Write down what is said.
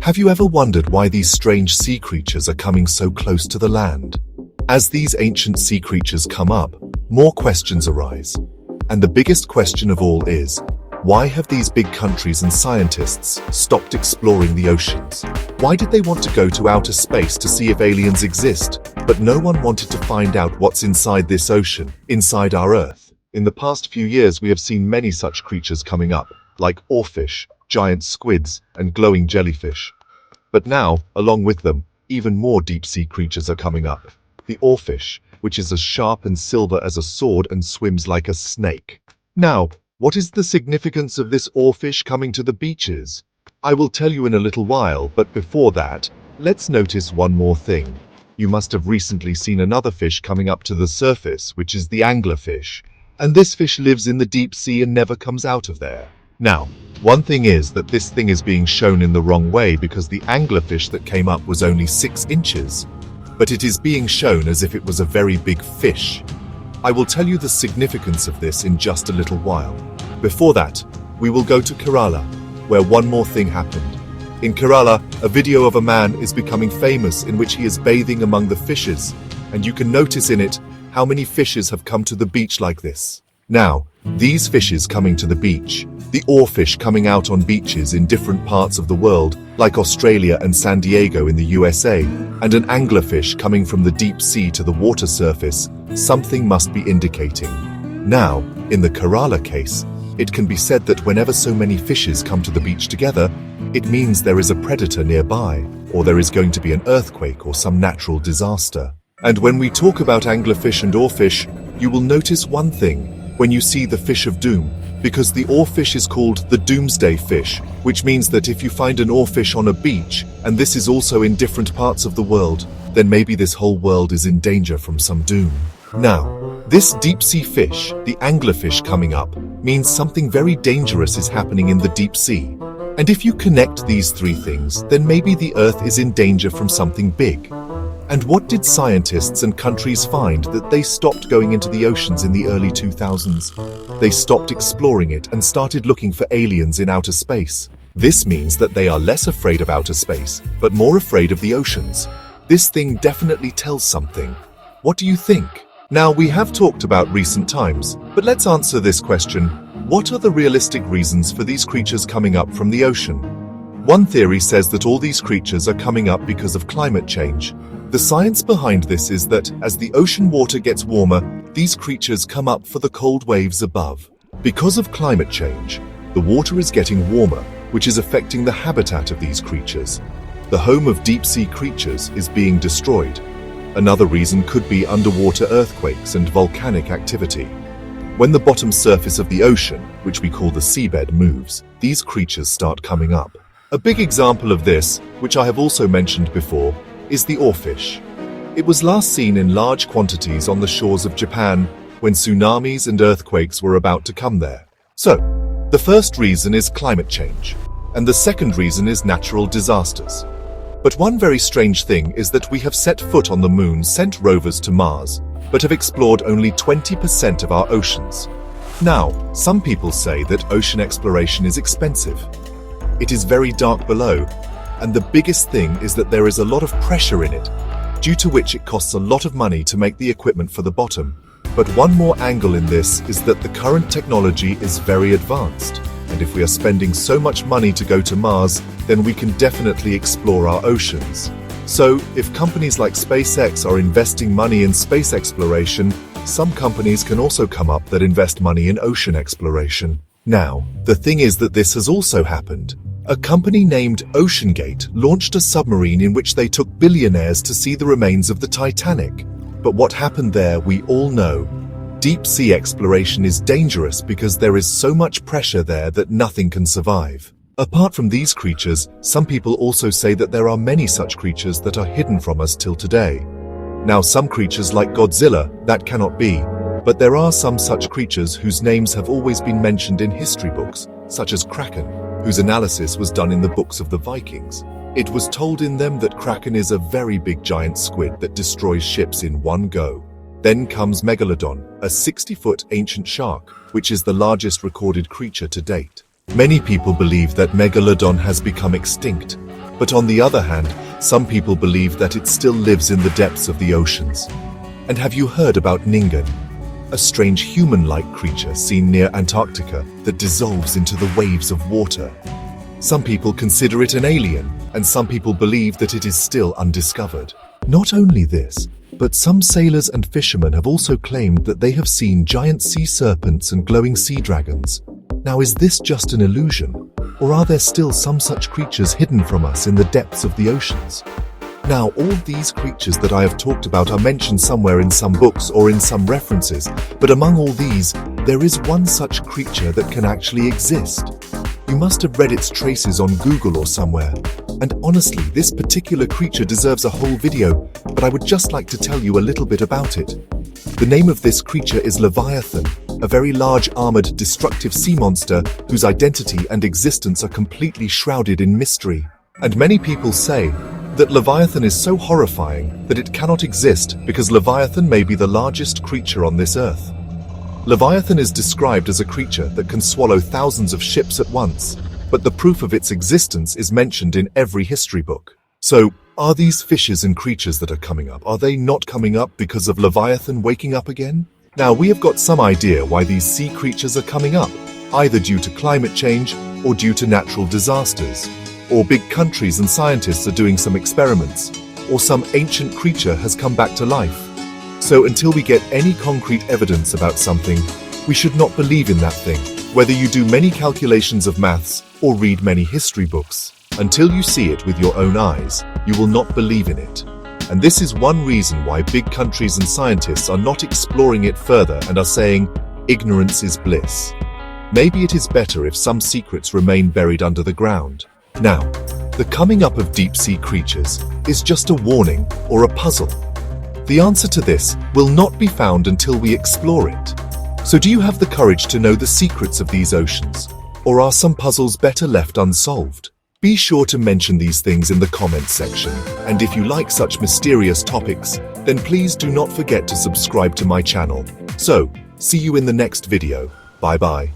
Have you ever wondered why these strange sea creatures are coming so close to the land? As these ancient sea creatures come up, more questions arise. And the biggest question of all is, why have these big countries and scientists stopped exploring the oceans? Why did they want to go to outer space to see if aliens exist, but no one wanted to find out what's inside this ocean, inside our Earth? In the past few years, we have seen many such creatures coming up, like oarfish, giant squids, and glowing jellyfish. But now, along with them, even more deep-sea creatures are coming up. The oarfish, which is as sharp and silver as a sword and swims like a snake. Now, what is the significance of this oarfish coming to the beaches? I will tell you in a little while, but before that, let's notice one more thing. You must have recently seen another fish coming up to the surface, which is the anglerfish. And this fish lives in the deep sea and never comes out of there. Now, one thing is that this thing is being shown in the wrong way because the anglerfish that came up was only 6 inches. But it is being shown as if it was a very big fish. I will tell you the significance of this in just a little while. Before that, we will go to Kerala, where one more thing happened. In Kerala, a video of a man is becoming famous in which he is bathing among the fishes, and you can notice in it how many fishes have come to the beach like this. Now, these fishes coming to the beach, the oarfish coming out on beaches in different parts of the world, like Australia and San Diego in the USA, and an anglerfish coming from the deep sea to the water surface, something must be indicating. Now, in the Kerala case, it can be said that whenever so many fishes come to the beach together, it means there is a predator nearby, or there is going to be an earthquake or some natural disaster. And when we talk about anglerfish and oarfish, you will notice one thing when you see the fish of doom, because the oarfish is called the Doomsday fish, which means that if you find an oarfish on a beach, and this is also in different parts of the world, then maybe this whole world is in danger from some doom. Now, this deep-sea fish, the anglerfish coming up, means something very dangerous is happening in the deep sea. And if you connect these 3 things, then maybe the Earth is in danger from something big. And what did scientists and countries find that they stopped going into the oceans in the early 2000s? They stopped exploring it and started looking for aliens in outer space. This means that they are less afraid of outer space, but more afraid of the oceans. This thing definitely tells something. What do you think? Now, we have talked about recent times, but let's answer this question. What are the realistic reasons for these creatures coming up from the ocean? One theory says that all these creatures are coming up because of climate change. The science behind this is that as the ocean water gets warmer, these creatures come up for the cold waves above. Because of climate change, the water is getting warmer, which is affecting the habitat of these creatures. The home of deep-sea creatures is being destroyed. Another reason could be underwater earthquakes and volcanic activity. When the bottom surface of the ocean, which we call the seabed, moves, these creatures start coming up. A big example of this, which I have also mentioned before, is the oarfish. It was last seen in large quantities on the shores of Japan when tsunamis and earthquakes were about to come there. So, the first reason is climate change, and the second reason is natural disasters. But one very strange thing is that we have set foot on the moon, sent rovers to Mars, but have explored only 20% of our oceans. Now, some people say that ocean exploration is expensive. It is very dark below, and the biggest thing is that there is a lot of pressure in it, due to which it costs a lot of money to make the equipment for the bottom. But one more angle in this is that the current technology is very advanced, and if we are spending so much money to go to Mars, then we can definitely explore our oceans. So, if companies like SpaceX are investing money in space exploration, some companies can also come up that invest money in ocean exploration. Now, the thing is that this has also happened. A company named OceanGate launched a submarine in which they took billionaires to see the remains of the Titanic. But what happened there, we all know. Deep sea exploration is dangerous because there is so much pressure there that nothing can survive. Apart from these creatures, some people also say that there are many such creatures that are hidden from us till today. Now, some creatures like Godzilla, that cannot be. But there are some such creatures whose names have always been mentioned in history books, such as Kraken, whose analysis was done in the books of the Vikings. It was told in them that Kraken is a very big giant squid that destroys ships in one go. Then comes Megalodon, a 60-foot ancient shark, which is the largest recorded creature to date. Many people believe that Megalodon has become extinct, But on the other hand, some people believe that it still lives in the depths of the oceans. And have you heard about Ningen? A strange human-like creature seen near Antarctica that dissolves into the waves of water. Some people consider it an alien, and some people believe that it is still undiscovered. Not only this, but some sailors and fishermen have also claimed that they have seen giant sea serpents and glowing sea dragons. Now, is this just an illusion, or are there still some such creatures hidden from us in the depths of the oceans? Now, all these creatures that I have talked about are mentioned somewhere in some books or in some references, but among all these, there is one such creature that can actually exist. You must have read its traces on Google or somewhere. And honestly, this particular creature deserves a whole video, but I would just like to tell you a little bit about it. The name of this creature is Leviathan, a very large armored destructive sea monster whose identity and existence are completely shrouded in mystery. And many people say that Leviathan is so horrifying that it cannot exist because Leviathan may be the largest creature on this earth. Leviathan is described as a creature that can swallow thousands of ships at once, but the proof of its existence is mentioned in every history book. So, are these fishes and creatures that are coming up, are they not coming up because of Leviathan waking up again? Now, we have got some idea why these sea creatures are coming up, either due to climate change or due to natural disasters, or big countries and scientists are doing some experiments, or some ancient creature has come back to life. So until we get any concrete evidence about something, we should not believe in that thing, whether you do many calculations of maths or read many history books. Until you see it with your own eyes, you will not believe in it. And this is one reason why big countries and scientists are not exploring it further and are saying, ignorance is bliss. Maybe it is better if some secrets remain buried under the ground. Now, the coming up of deep-sea creatures is just a warning or a puzzle. The answer to this will not be found until we explore it. So do you have the courage to know the secrets of these oceans? Or are some puzzles better left unsolved? Be sure to mention these things in the comments section. And if you like such mysterious topics, then please do not forget to subscribe to my channel. So, see you in the next video. Bye bye.